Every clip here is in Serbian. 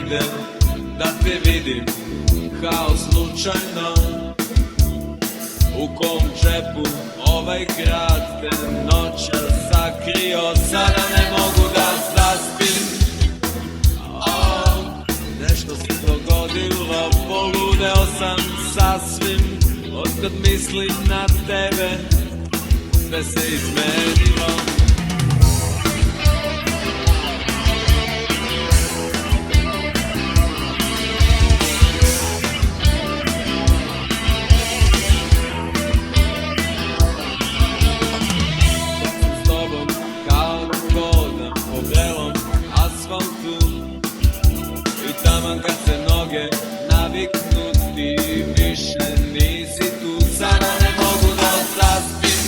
idem da te vidim kao slučajno. U kom džepu ovaj grad te noćas sakrio, sada ne mogu da zaspim. Nešto se dogodilo, poludeo sam sasvim. Otkad mislim na tebe, sve se izmenilo. S tobom kao da hodam po belom asfaltu, i taman kad se noge naviknu ti više nisi tu. Sada ne mogu da zaspim.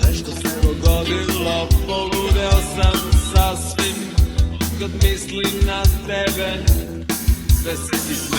Nešto se dogodilo, poludeo sam sasvim. Kad mislim na tebe, sve se izmenilo.